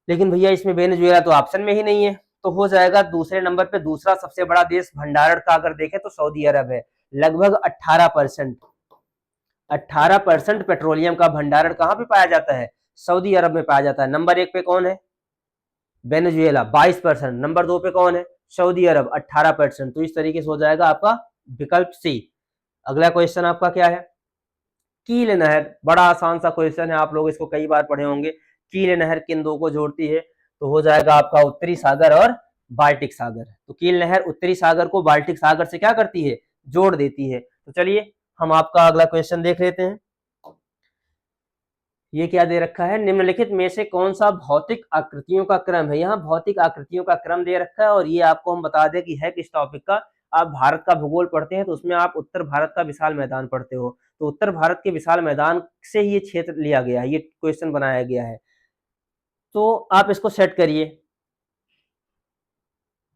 लेकिन भैया इसमें वेनेजुएला तो ऑप्शन में ही नहीं है, तो हो जाएगा दूसरे नंबर पे। दूसरा सबसे बड़ा देश भंडारण का अगर देखें तो सऊदी अरब है, लगभग 18%। 18% पेट्रोलियम का भंडारण कहाँ पे पाया जाता है, सऊदी अरब में पाया जाता है। नंबर 1 पे कौन है, वेनेजुएला 22%। नंबर 2 पे कौन है, सऊदी अरब 18%। तो इस तरीके से हो जाएगा आपका विकल्प सी। अगला क्वेश्चन आपका क्या है, कील नहर, बड़ा आसान सा क्वेश्चन है, आप लोग इसको कई बार पढ़े होंगे। कील नहर किन दो को जोड़ती है, तो हो जाएगा आपका उत्तरी सागर और बाल्टिक सागर। तो कील नहर उत्तरी सागर को बाल्टिक सागर से क्या करती है, जोड़ देती है। तो चलिए हम आपका अगला क्वेश्चन देख लेते हैं। ये क्या दे रखा है, निम्नलिखित में से कौन सा भौतिक आकृतियों का क्रम है। यहाँ भौतिक आकृतियों का क्रम दे रखा है और ये आपको हम बता दें कि है किस टॉपिक का। आप भारत का भूगोल पढ़ते हैं तो उसमें आप उत्तर भारत का विशाल मैदान पढ़ते हो, तो उत्तर भारत के विशाल मैदान से ही ये क्षेत्र लिया गया है, ये क्वेश्चन बनाया गया है। तो आप इसको सेट करिए।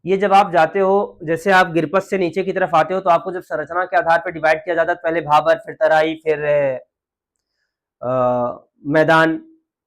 ये जब आप जाते हो, जैसे आप गिरपत से नीचे की तरफ आते हो तो आपको जब संरचना के आधार पर डिवाइड किया जाता है, पहले भाबर, फिर तराई, फिर मैदान,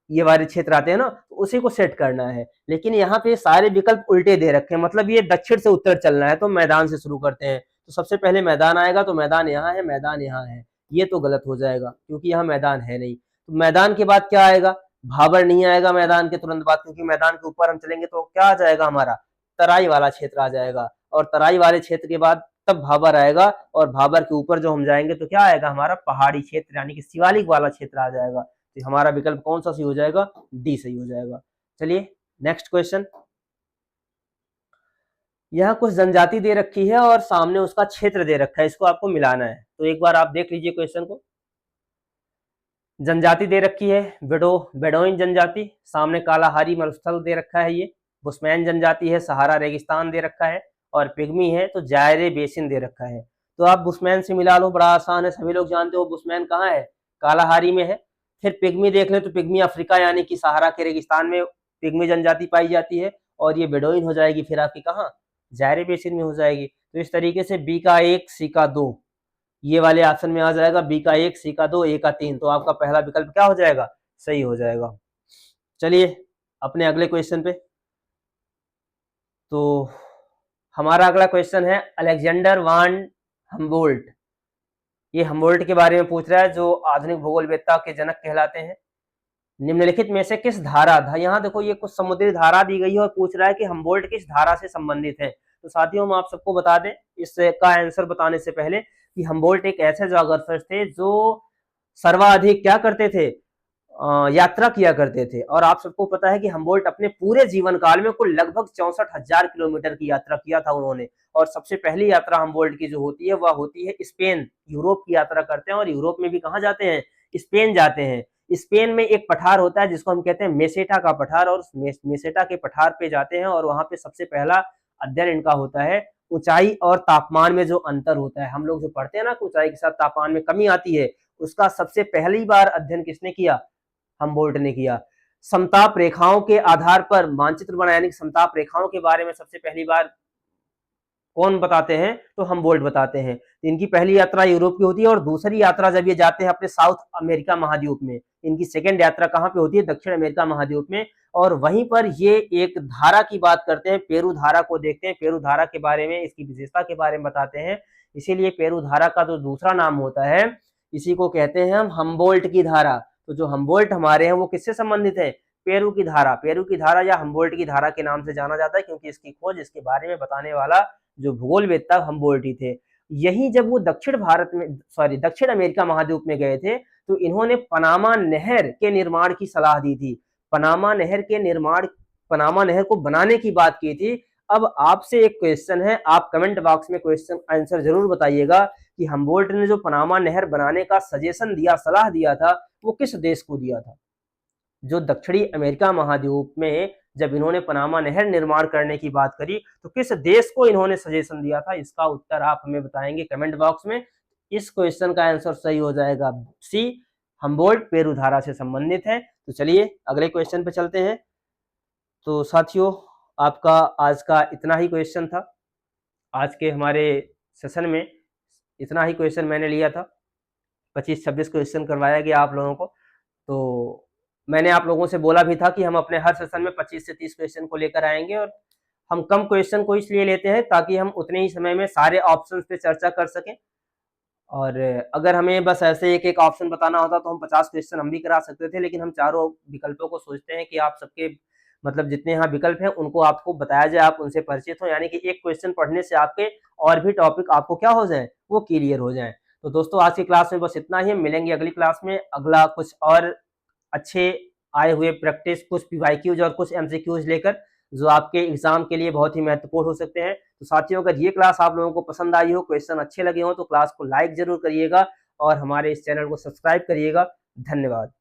ये वाले क्षेत्र आते हैं ना, तो उसी को सेट करना है। लेकिन यहाँ पे सारे विकल्प उल्टे दे रखे हैं, मतलब ये दक्षिण से उत्तर चलना है, तो मैदान से शुरू करते हैं। तो सबसे पहले मैदान आएगा, तो मैदान यहाँ है, मैदान यहाँ है, ये तो गलत हो जाएगा क्योंकि यहाँ मैदान है नहीं। तो मैदान के बाद क्या आएगा, भाबर नहीं आएगा मैदान के तुरंत बाद, क्योंकि मैदान के ऊपर हम चलेंगे तो क्या आ जाएगा, हमारा तराई वाला क्षेत्र आ जाएगा, और तराई वाले क्षेत्र के बाद तब भाबर आएगा, और भाबर के ऊपर जो हम जाएंगे तो क्या आएगा, हमारा पहाड़ी क्षेत्र यानी कि शिवालिक वाला क्षेत्र आ जाएगा। तो हमारा विकल्प कौन सा सही हो जाएगा, डी सही हो जाएगा। चलिए नेक्स्ट क्वेश्चन। यहाँ कुछ जनजाति दे रखी है और सामने उसका क्षेत्र दे रखा है, इसको आपको मिलाना है। तो एक बार आप देख लीजिए क्वेश्चन को। जनजाति दे रखी है बेडोइन जनजाति, सामने कालाहारी मरुस्थल दे रखा है, ये बुशमैन जनजाति है, सहारा रेगिस्तान दे रखा है, और पिग्मी है तो जायरे बेसिन दे रखा है। तो आप बुशमैन से मिला लो, बड़ा आसान है, सभी लोग जानते हो बुशमैन कहाँ है, कालाहारी में है। फिर पिग्मी देख लें तो पिग्मी अफ्रीका यानी कि सहारा के रेगिस्तान में पिग्मी जनजाति पाई जाती है, और ये बेडोइन हो जाएगी फिर आपकी कहाँ, जायरे बेसिन में हो जाएगी। तो इस तरीके से बी का 1 सी का 2 ये वाले ऑप्शन में आ जाएगा, बी का 1 सी का 2 ए का 3। तो आपका पहला विकल्प क्या हो जाएगा, सही हो जाएगा। चलिए अपने अगले क्वेश्चन पे। तो हमारा अगला क्वेश्चन है अलेक्जेंडर वान हम्बोल्ट। ये हम्बोल्ट के बारे में पूछ रहा है, जो आधुनिक भूगोलवेत्ता के जनक कहलाते हैं। निम्नलिखित में से किस धारा था, यहाँ देखो ये कुछ समुद्री धारा दी गई है और पूछ रहा है कि हम्बोल्ट किस धारा से संबंधित है। तो साथियों हम आप सबको बता दें इसका आंसर बताने से पहले कि हम्बोल्ट एक ऐसे जोग्राफर थे जो सर्वाधिक क्या करते थे, यात्रा किया करते थे। और आप सबको पता है कि हम्बोल्ट अपने पूरे जीवन काल में कुल लगभग 64,000 किलोमीटर की यात्रा किया था उन्होंने। और सबसे पहली यात्रा हम्बोल्ट की जो होती है वह होती है स्पेन, यूरोप की यात्रा करते हैं, और यूरोप में भी कहाँ जाते हैं, स्पेन जाते हैं। स्पेन में एक पठार होता है जिसको हम कहते हैं मेसेटा का पठार, और मेसेटा के पठार पे जाते हैं, और वहां पे सबसे पहला अध्ययन इनका होता है ऊंचाई और तापमान में जो अंतर होता है। हम लोग जो पढ़ते हैं ना ऊंचाई के साथ तापमान में कमी आती है, उसका सबसे पहली बार अध्ययन किसने किया, हम्बोल्ट ने किया। समताप रेखाओं के आधार पर मानचित्र बनाया, यानी समताप रेखाओं के बारे में सबसे पहली बार कौन बताते हैं, तो हम्बोल्ट बताते हैं। इनकी पहली यात्रा यूरोप की होती है, और दूसरी यात्रा जब ये जाते हैं अपने साउथ अमेरिका महाद्वीप में, इनकी सेकेंड यात्रा कहाँ पे होती है, दक्षिण अमेरिका महाद्वीप में। और वहीं पर ये एक धारा की बात करते हैं, पेरू धारा को देखते हैं, पेरू धारा के बारे में, इसकी विशेषता के बारे में बताते हैं। इसीलिए पेरू धारा का जो दूसरा नाम होता है, इसी को कहते हैं हम हम्बोल्ट की धारा। तो जो हम्बोल्ट हमारे हैं वो किससे संबंधित है, पेरू की धारा, पेरू की धारा या हम्बोल्ट की धारा के नाम से जाना जाता है, क्योंकि इसकी खोज, इसके बारे में बताने वाला जो भूगोलवेत्ता हम्बोल्ट ही थे। यही जब वो दक्षिण अमेरिका महाद्वीप में गए थे, तो इन्होंने पनामा नहर के निर्माण की सलाह दी थी। पनामा नहर को बनाने की बात की थी। अब आपसे एक क्वेश्चन है, आप कमेंट बॉक्स में क्वेश्चन आंसर जरूर बताइएगा कि हम्बोल्ट ने जो पनामा नहर बनाने का सजेशन दिया, सलाह दिया था, वो किस देश को दिया था। जो दक्षिणी अमेरिका महाद्वीप में जब इन्होंने पनामा नहर निर्माण करने की बात करी, तो किस देश को इन्होंने सजेशन दिया था, इसका उत्तर आप हमें बताएंगे कमेंट बॉक्स में। इस क्वेश्चन का आंसर सही हो जाएगा सी, हम्बोल्ट पेरू धारा से संबंधित है। तो चलिए अगले क्वेश्चन पे चलते हैं। तो साथियों आपका आज का इतना ही क्वेश्चन था, आज के हमारे सेशन में इतना ही क्वेश्चन मैंने लिया था। 25-26 क्वेश्चन करवाया गया आप लोगों को। तो मैंने आप लोगों से बोला भी था कि हम अपने हर सेशन में 25 से 30 क्वेश्चन को लेकर आएंगे, और हम कम क्वेश्चन को इसलिए लेते हैं ताकि हम उतने ही समय में सारे ऑप्शंस पे चर्चा कर सकें। और अगर हमें बस ऐसे एक एक ऑप्शन बताना होता तो हम 50 क्वेश्चन हम भी करा सकते थे, लेकिन हम चारों विकल्पों को सोचते हैं कि आप सबके मतलब जितने यहाँ विकल्प हैं उनको आपको बताया जाए, आप उनसे परिचित हो, यानी कि एक क्वेश्चन पढ़ने से आपके और भी टॉपिक आपको क्या हो जाए, वो क्लियर हो जाए। तो दोस्तों आज की क्लास में बस इतना ही, मिलेंगे अगली क्लास में अगला कुछ और अच्छे आए हुए प्रैक्टिस, कुछ पीवाईक्यूज और कुछ एमसीक्यूज लेकर, जो आपके एग्जाम के लिए बहुत ही महत्वपूर्ण हो सकते हैं। तो साथियों अगर ये क्लास आप लोगों को पसंद आई हो, क्वेश्चन अच्छे लगे हो, तो क्लास को लाइक जरूर करिएगा और हमारे इस चैनल को सब्सक्राइब करिएगा। धन्यवाद।